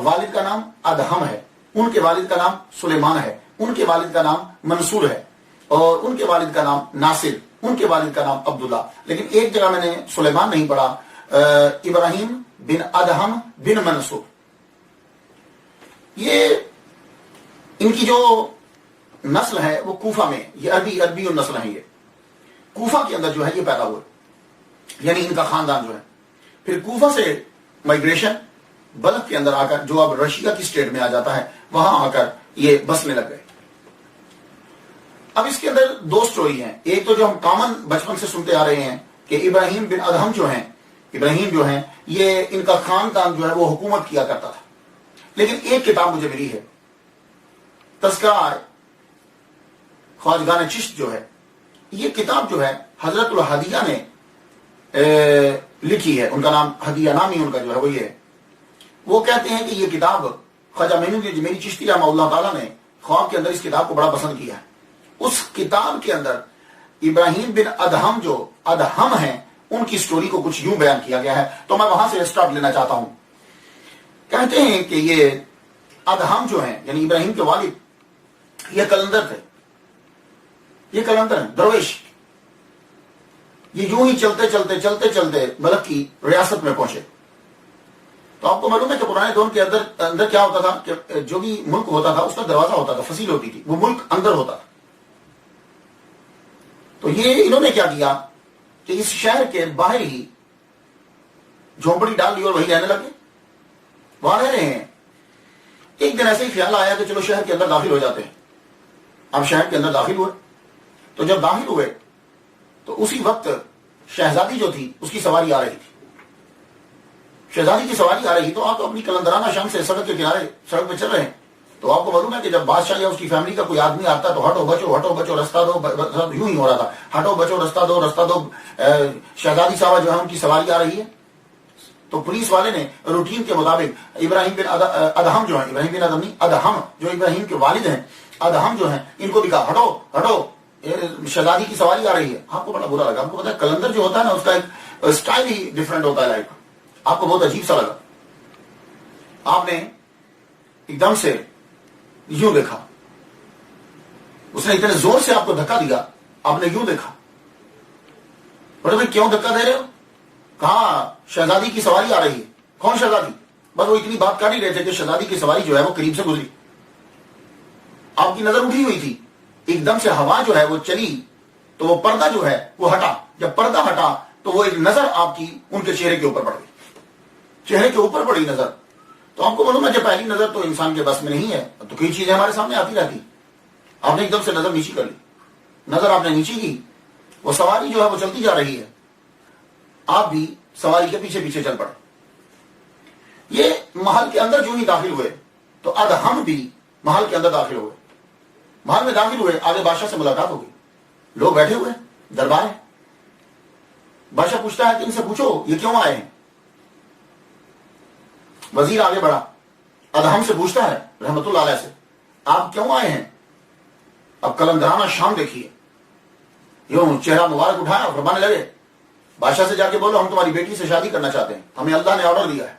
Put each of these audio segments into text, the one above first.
والد کا نام ادہم ہے، ان کے والد کا نام سلیمان ہے، ان کے والد کا نام منصور ہے، اور ان کے والد کا نام ناصر، ان کے والد کا نام عبداللہ. لیکن ایک جگہ میں نے سلیمان نہیں پڑھا، ابراہیم بن ادہم بن منصور. یہ ان کی جو نسل ہے وہ کوفہ میں، یہ عربی نسل ہے، یہ کوفہ کے اندر جو ہے یہ پیدا ہوئے، یعنی ان کا خاندان جو ہے. پھر کوفہ سے مائگریشن بلخ کے اندر آ کر، جو اب رشیا کی سٹیٹ میں آ جاتا ہے، وہاں آ کر یہ بسنے لگ گئے. اب اس کے اندر دو سٹوری ہیں. ایک تو جو ہم کامن بچپن سے سنتے آ رہے ہیں کہ ابراہیم بن ادہم جو ہیں، ابراہیم جو ہیں، یہ ان کا خاندان جو ہے وہ حکومت کیا کرتا تھا. لیکن ایک کتاب مجھے ملی ہے، تذکرہ خواجگان چشت جو ہے، یہ کتاب جو ہے حضرت الہدیہ نے لکھی ہے. ان کا نام ہدیہ نامی ان کا جو ہے وہ یہ ہے. وہ کہتے ہیں کہ یہ کتاب خواجہ میری چشتی رحمہ اللہ تعالیٰ نے خواب کے اندر اس کتاب کو بڑا پسند کیا ہے. اس کتاب کے اندر ابراہیم بن ادہم جو ادہم ہیں، ان کی سٹوری کو کچھ یوں بیان کیا گیا ہے. تو میں وہاں سے اسٹارٹ لینا چاہتا ہوں. کہتے ہیں کہ یہ ادہم جو ہیں، یعنی ابراہیم کے والد، یہ کلندر تھے، یہ کلندر ہیں، درویش. یہ یوں ہی چلتے چلتے بلخ کی ریاست میں پہنچے. تو آپ کو معلوم ہے کہ پرانے دور کے اندر کیا ہوتا تھا کہ جو بھی ملک ہوتا تھا اس کا دروازہ ہوتا تھا، فصیل ہوتی تھی، وہ ملک اندر ہوتا تھا. تو یہ انہوں نے کیا کیا کہ اس شہر کے باہر ہی جھونپڑی ڈال لی اور وہی رہنے لگے، وہاں رہ رہے ہیں. ایک دن ایسے ہی خیال آیا کہ چلو شہر کے اندر داخل ہو جاتے ہیں. اب شہر کے اندر داخل ہوئے. تو جب داخل ہوئے تو اسی وقت شہزادی جو تھی اس کی سواری آ رہی تھی. شہزادی کی سواری آ رہی تو آپ اپنی کلندرانہ شان سے سڑک کے کنارے سڑک پہ چل رہے ہیں. تو آپ کو معلوم ہے کہ جب بادشاہ یا اس کی فیملی کا کوئی آدمی آتا تو ہٹو بچو رستہ دو، یوں ہی ہو رہا تھا، ہٹو بچو رستہ دو. شہزادی صاحبہ جو ہے ان کی سواری آ رہی ہے. تو پولیس والے نے روٹین کے مطابق ابراہیم بن ادہم جو ہیں، ابراہیم بن ادہم نہیں، ادہم جو ابراہیم کے والد ہیں، ادہم جو ہیں، ان کو بھی کہا ہٹو شہزادی کی سواری آ رہی ہے. آپ کو بڑا برا لگا. آپ کو پتا ہے کلندر جو ہوتا ہے نا اس کا ایک سٹائل ہی ڈفرنٹ ہوتا ہے لائف کا. آپ کو بہت عجیب سا لگا. آپ نے ایک دم سے یوں دیکھا، اس نے اتنے زور سے آپ کو دھکا دیا، آپ نے یوں دیکھا. بڑے بھائی کیوں دھکا دے رہے ہو؟ کہاں شہزادی کی سواری آ رہی ہے. کون شہزادی؟ بس وہ اتنی بات کر ہی رہے تھے کہ شہزادی کی سواری جو ہے وہ قریب سے گزری. آپ کی نظر اٹھی ہوئی تھی. ایک دم سے ہوا جو ہے وہ چلی تو وہ پردہ جو ہے وہ ہٹا. جب پردہ ہٹا تو وہ ایک نظر آپ کی ان کے چہرے کے اوپر پڑ گئی. چہرے کے اوپر پڑی نظر. تو آپ کو معلوم ہے کہ پہلی نظر تو انسان کے بس میں نہیں ہے، تو کئی چیزیں ہمارے سامنے آتی رہتی. آپ نے ایک دم سے نظر نیچی کر لی. نظر آپ نے نیچی کی، وہ سواری جو ہے وہ چلتی جا رہی ہے، آپ بھی سواری کے پیچھے پیچھے چل پڑے. یہ محل کے اندر جو ہی داخل ہوئے تو ادہم بھی محل کے اندر داخل ہوئے. محل میں داخل ہوئے، آگے بادشاہ سے ملاقات ہو گئی. لوگ بیٹھے ہوئے، دربار ہے. بادشاہ پوچھتا ہے کہ ان سے پوچھو یہ کیوں آئے ہیں. وزیر آگے بڑھا، ادہم سے پوچھتا ہے رحمت اللہ علیہ سے، آپ کیوں آئے ہیں؟ اب کلندرانہ شان دیکھیے، یوں چہرہ مبارک اٹھایا اور فرمانے لگے، بادشاہ سے جا کے بولو ہم تمہاری بیٹی سے شادی کرنا چاہتے ہیں، ہمیں اللہ نے آرڈر دیا ہے.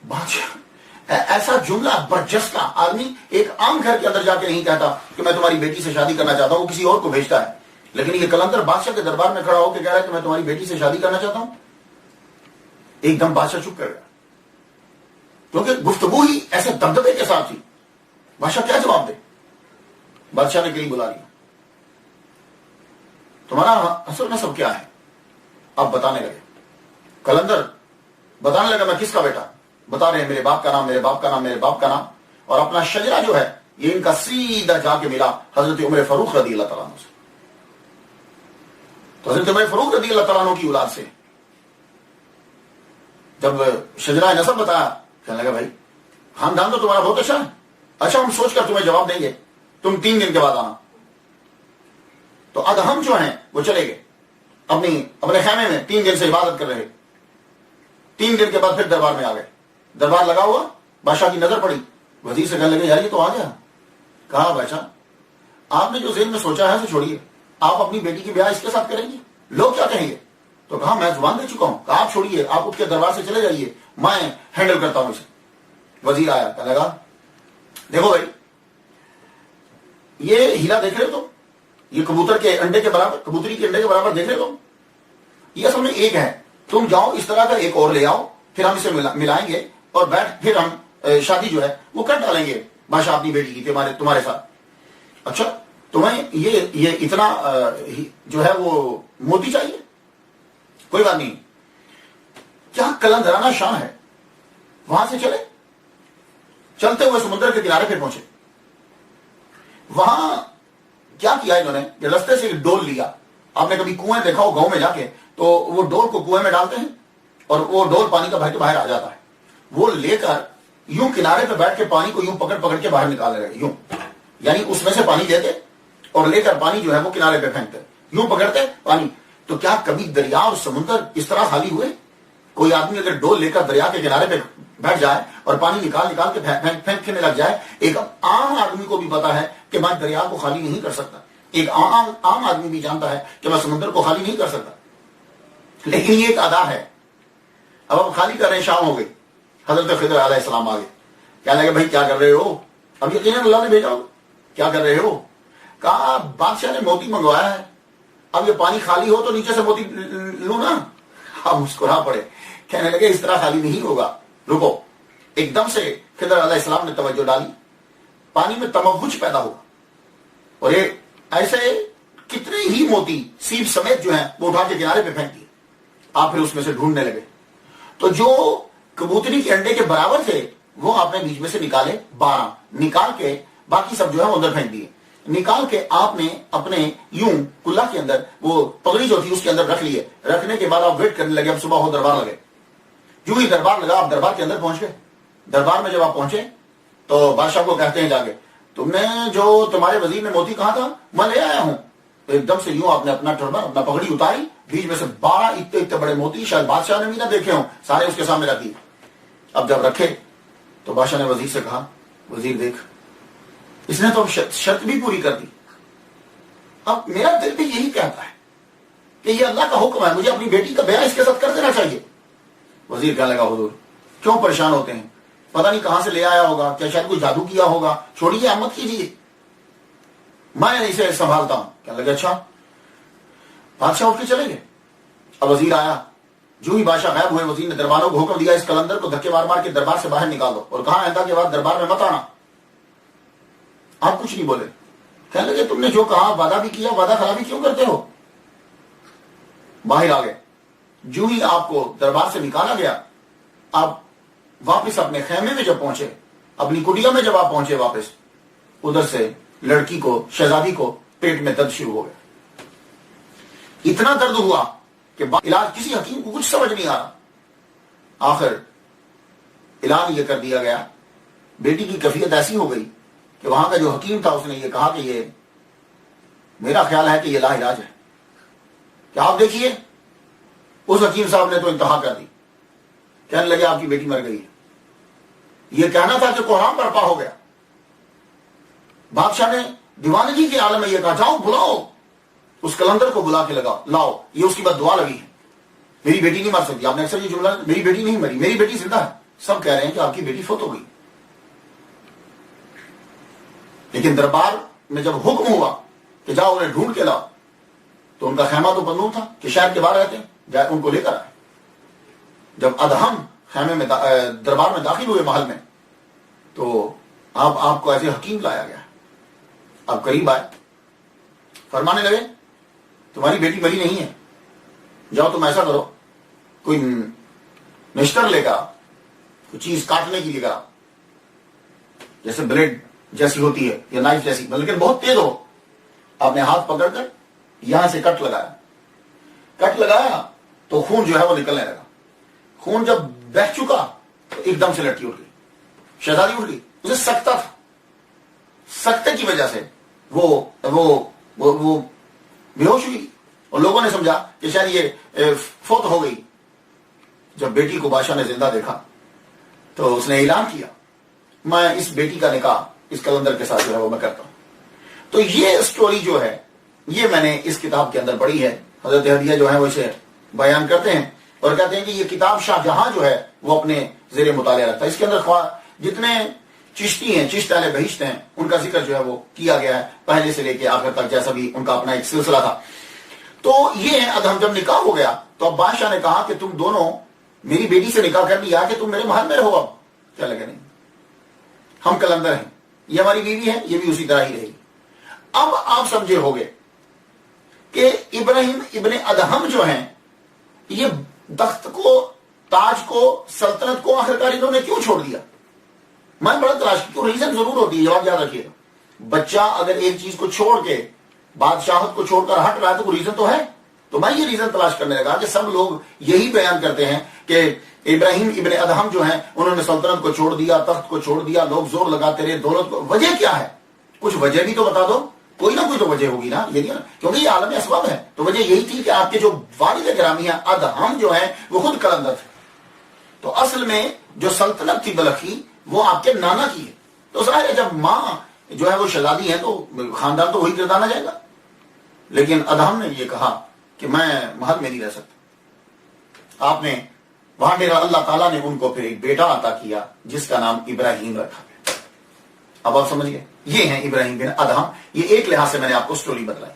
بادشاہ ایسا جملہ برجستہ آدمی ایک عام گھر کے اندر جا کے نہیں کہتا کہ میں تمہاری بیٹی سے شادی کرنا چاہتا ہوں، وہ کسی اور کو بھیجتا ہے. لیکن یہ کلندر بادشاہ کے دربار میں کھڑا ہو کے کہہ رہا ہے کہ میں تمہاری بیٹی سے شادی کرنا چاہتا ہوں. ایک دم بادشاہ چپ کر گیا، کیونکہ گفتگو ہی ایسے دبدبے کے ساتھ تھی. بادشاہ کیا جواب دے؟ بادشاہ نے قریب بلا لیا، تمہارا اصل نسب کیا ہے؟ اب بتانے لگے. کلندر بتانے لگا میں کس کا بیٹا. بتا رہے ہیں میرے باپ کا نام، میرے باپ کا نام، میرے باپ کا نام. اور اپنا شجرہ جو ہے یہ ان کا سیدھا جا کے ملا حضرت عمر فاروق رضی اللہ تعالیٰ عنہ سے. تو حضرت عمر فاروق رضی اللہ تعالیٰ عنہ کی اولاد سے جب شجرہ نسب بتایا، کہنے لگا بھائی خاندان تو تمہارا بہت اچھا ہے. اچھا ہم سوچ کر تمہیں جواب دیں گے، تم 3 دن کے بعد آنا. تو ادہم جو ہیں وہ چلے گئے اپنے خیمے میں، 3 دن سے عبادت کر رہے. 3 دن کے بعد پھر دربار میں آ گئے. دربار لگا ہوا، بادشاہ کی نظر پڑی. وزیر سے کہنے لگے یار یہ تو آ گیا. کہا بادشاہ آپ نے جو ذہن میں سوچا ہے اسے چھوڑیے، آپ اپنی بیٹی کی بیاہ اس کے ساتھ کریں گے، لوگ کیا کہیں گے؟ تو کہا میں زبان دے چکا ہوں، کہا آپ چھوڑیے، آپ اٹھ کے دربار سے چلے جائیے، میں ہینڈل کرتا ہوں اسے. وزیر آیا، کہنے لگا دیکھو بھائی یہ ہیلا دیکھ رہے ہو تم، یہ کبوتر کے انڈے کے برابر، کبوتری کے انڈے کے برابر دیکھ رہے ہو تم، یہ اصل میں ایک ہے، تم جاؤ اس طرح کا ایک اور لے آؤ، پھر ہم اسے ملائیں گے اور پھر ہم شادی جو ہے وہ کر ڈالیں گے بادشاہ اپنی بیٹی کی تمہارے ساتھ۔ اچھا تمہیں یہ اتنا جو ہے وہ موتی چاہیے، کوئی بات نہیں، کیا کلندرانہ شان ہے۔ وہاں سے چلتے ہوئے سمندر کے کنارے پہ پہنچے، وہاں کیا کیا انہوں نے کہ رستے سے ایک ڈول لیا۔ آپ نے کبھی کنویں دیکھا ہو گاؤں میں جا کے، تو وہ ڈول کو کنویں میں ڈالتے ہیں اور وہ ڈول پانی کا بھر کے باہر آ جاتا ہے، وہ لے کر یوں کنارے پہ بیٹھ کے پانی کو یوں پکڑ کے باہر نکال رہے، یوں یعنی اس میں سے پانی لیتے اور لے کر پانی جو ہے وہ کنارے پہ پھینکتے، یوں پکڑتے پانی۔ تو کیا کبھی دریا اور سمندر اس طرح خالی ہوئے؟ کوئی آدمی اگر ڈول لے کر دریا کے کنارے پہ بیٹھ جائے اور پانی نکال کے پھینکنے لگ جائے، ایک عام آدمی کو بھی پتا ہے کہ میں دریا کو خالی نہیں کر سکتا، ایک عام آدمی بھی جانتا ہے کہ میں سمندر کو خالی نہیں کر سکتا، لیکن یہ ایک ادا ہے۔ اب ہم خالی کر رہے ہیں، شام ہو گئی، حضرت خضر علیہ السلام آگے، کہنے لگے بھائی کیا کر رہے ہو؟ اب یقیناً اللہ نے بھیجا ہو، کیا کر رہے ہو؟ کہا بادشاہ نے موتی منگوایا ہے، اب یہ پانی خالی ہو تو نیچے سے موتی لوں نا۔ اب مسکرا پڑے، کہنے لگے اس طرح خالی نہیں ہوگا، رکو۔ ایک دم سے خضر علیہ السلام نے توجہ ڈالی، پانی میں تموج پیدا ہوا اور یہ ایسے کتنے ہی موتی سیب سمیت جو ہیں وہ اٹھا کے کنارے پہ پھینک دیے۔ آپ پھر اس میں سے ڈھونڈنے لگے تو جو کبوتری کے انڈے کے برابر تھے وہ آپ نے بیچ میں سے نکالے 12، نکال کے باقی سب جو ہے وہ اندر پھینک دیے، نکال کے آپ نے اپنے یوں کلا کے اندر وہ پگڑی جو تھی اس کے اندر رکھ لیے، رکھنے کے بعد آپ ویٹ کرنے لگے، اب صبح ہو دربار لگے، جو ہی دربار لگا آپ دربار کے اندر پہنچ گئے۔ دربار میں جب آپ پہنچے تو بادشاہ کو کہتے ہیں جا کے، تم نے جو تمہارے وزیر نے موتی کہا تھا میں لے آیا ہوں۔ ایک دم سے یوں آپ نے اپنا ٹربن، اپنا پگڑی اتاری، بیچ میں سے 12 اتنے بڑے موتی، شاید بادشاہ نے بھی نہ دیکھے ہوں، سارے اس کے سامنے رکھ دیے۔ اب جب رکھے تو بادشاہ نے وزیر سے کہا، وزیر دیکھ اس نے تو شرط بھی پوری کر دی، اب میرا دل بھی یہی کہتا ہے کہ یہ اللہ کا حکم ہے، مجھے اپنی بیٹی کا بیاہ اس کے ساتھ کر دینا چاہیے۔ وزیر کہنے لگا حضور کیوں پریشان ہوتے ہیں، پتہ نہیں کہاں سے لے آیا ہوگا، کیا شاید کوئی جادو کیا ہوگا، چھوڑیے احمد کیجیے، میں اسے سنبھالتا ہوں۔ کہنے لگے اچھا۔ بادشاہ اٹھ کے چلے گئے۔ اب وزیر آیا، جو ہی بادشاہ غائب ہوئے وزیر نے درباروں کو حکم دیا اس کلندر کو دھکے مار مار کے دربار سے باہر نکال دو اور کہا آئندہ کے بعد دربار میں مت آنا۔ آپ کچھ نہیں بولے، کہنے لگے تم نے جو کہا وعدہ بھی کیا، وعدہ خلافی کیوں کرتے ہو؟ باہر آ گئے، جو ہی آپ کو دربار سے نکالا گیا، آپ واپس اپنے خیمے میں جب پہنچے، اپنی کٹیا میں جب آپ پہنچے واپس، ادھر سے لڑکی کو، شہزادی کو پیٹ میں درد شروع ہو گیا، اتنا درد ہوا کہ علاج کسی حکیم کو کچھ سمجھ نہیں آ رہا۔ آخر اعلان یہ کر دیا گیا، بیٹی کی کیفیت ایسی ہو گئی کہ وہاں کا جو حکیم تھا اس نے یہ کہا کہ یہ میرا خیال ہے کہ یہ لا علاج ہے، کہ آپ دیکھیے اس حکیم صاحب نے تو انتہا کر دی، کہنے لگے آپ کی بیٹی مر گئی ہے۔ یہ کہنا تھا کہ کوہرام برپا ہو گیا۔ بادشاہ نے دیوانگی کے عالم میں یہ کہا جاؤ بلاؤ اس کلندر کو، بلا کے لاؤ، یہ اس کی بد دعا لگی ہے، میری بیٹی نہیں مر سکتی۔ آپ نے اکثر یہ جملہ، میری بیٹی نہیں مری، میری بیٹی زندہ ہے، سب کہہ رہے ہیں کہ آپ کی بیٹی فوت ہو گئی۔ لیکن دربار میں جب حکم ہوا کہ جاؤ انہیں ڈھونڈ کے لاؤ، تو ان کا خیمہ تو بندوق تھا کہ شہر کے باہر رہتے ہیں، جائے ان کو لے کر آئے۔ جب ادہم خیمے میں دربار میں داخل ہوئے محل میں، تو آپ کو ایسے حکیم لایا گیا۔ آپ قریب آئے، فرمانے لگے تمہاری بیٹی مری نہیں ہے، جاؤ تم ایسا کرو، کوئی نشتر لے کر کوئی چیز کاٹنے کے لیے کرا، جیسے بلیڈ جیسی ہوتی ہے یا نائف جیسی، لیکن بہت تیز ہو۔ آپ نے ہاتھ پکڑ کر یہاں سے کٹ لگایا تو خون جو ہے وہ نکلنے لگا۔ خون جب بہہ چکا تو ایک دم سے لڑکی اٹھ گئی، شہزادی اٹھ گئی، اسے سکتہ تھا، سکتے کی وجہ سے وہ بے ہوش ہوئی اور لوگوں نے سمجھا کہ شاید یہ فوت ہو گئی۔ جب بیٹی کو بادشاہ نے زندہ دیکھا تو اس نے اعلان کیا میں اس بیٹی کا نکاح اس کلندر کے ساتھ جو ہے وہ میں کرتا ہوں۔ تو یہ سٹوری جو ہے یہ میں نے اس کتاب کے اندر پڑھی ہے۔ حضرت ہدیہ جو ہے وہ اسے بیان کرتے ہیں اور کہتے ہیں کہ یہ کتاب شاہ جہاں جو ہے وہ اپنے زیر مطالعہ رکھتا ہے۔ اس کے اندر جتنے چشتی ہیں، چشت اہل بہشت ہیں، ان کا ذکر جو ہے وہ کیا گیا ہے پہلے سے لے کے آخر تک، جیسا بھی ان کا اپنا ایک سلسلہ تھا۔ تو یہ ادہم جب نکاح ہو گیا تو اب بادشاہ نے کہا کہ تم دونوں میری بیٹی سے نکاح کر لیا کہ تم میرے محل میں رہو، اب کیا لگا نہیں، ہم قلندر ہیں، یہ ہماری بیوی ہے، یہ بھی اسی طرح ہی رہے گی۔ اب آپ سمجھے ہوگے کہ ابراہیم ابن ادہم جو ہیں، یہ تخت کو، تاج کو، سلطنت کو آخرکار انہوں نے کیوں چھوڑ دیا؟ میں بڑا تلاش کی، کیوں؟ ریزن ضرور ہوتی ہے، جواب یاد رکھیے گا۔ بچہ اگر ایک چیز کو چھوڑ کے، بادشاہت کو چھوڑ کر ہٹ رہا ہے تو کوئی ریزن تو ہے۔ تو میں یہ ریزن تلاش کرنے لگا کہ سب لوگ یہی بیان کرتے ہیں کہ ابراہیم ابن ادہم جو ہیں انہوں نے سلطنت کو چھوڑ دیا، تخت کو چھوڑ دیا، لوگ زور لگاتے رہے، دولت کو، وجہ کیا ہے؟ کچھ وجہ بھی تو بتا دو، کوئی نہ کوئی تو وجہ ہوگی نا، یہ کیونکہ یہ عالم اسباب ہے۔ تو وجہ یہی تھی کہ آپ کے جو والد گرامی ہیں ادہم جو ہیں وہ خود قلندر تھے، تو اصل میں جو سلطنت تھی بلخی وہ آپ کے نانا کی ہے، تو ظاہر ہے جب ماں جو ہے وہ شہزادی ہے تو خاندان تو وہی گردانا جائے گا۔ لیکن ادہم نے یہ کہا کہ میں محل میں نہیں رہ سکتا۔ آپ نے وہاں میرا اللہ تعالیٰ نے ان کو پھر ایک بیٹا عطا کیا جس کا نام ابراہیم رکھا گیا۔ اب آپ سمجھ گئے، یہ ہیں ابراہیم بن ادہم۔ یہ ایک لحاظ سے میں نے آپ کو سٹوری بتلائی۔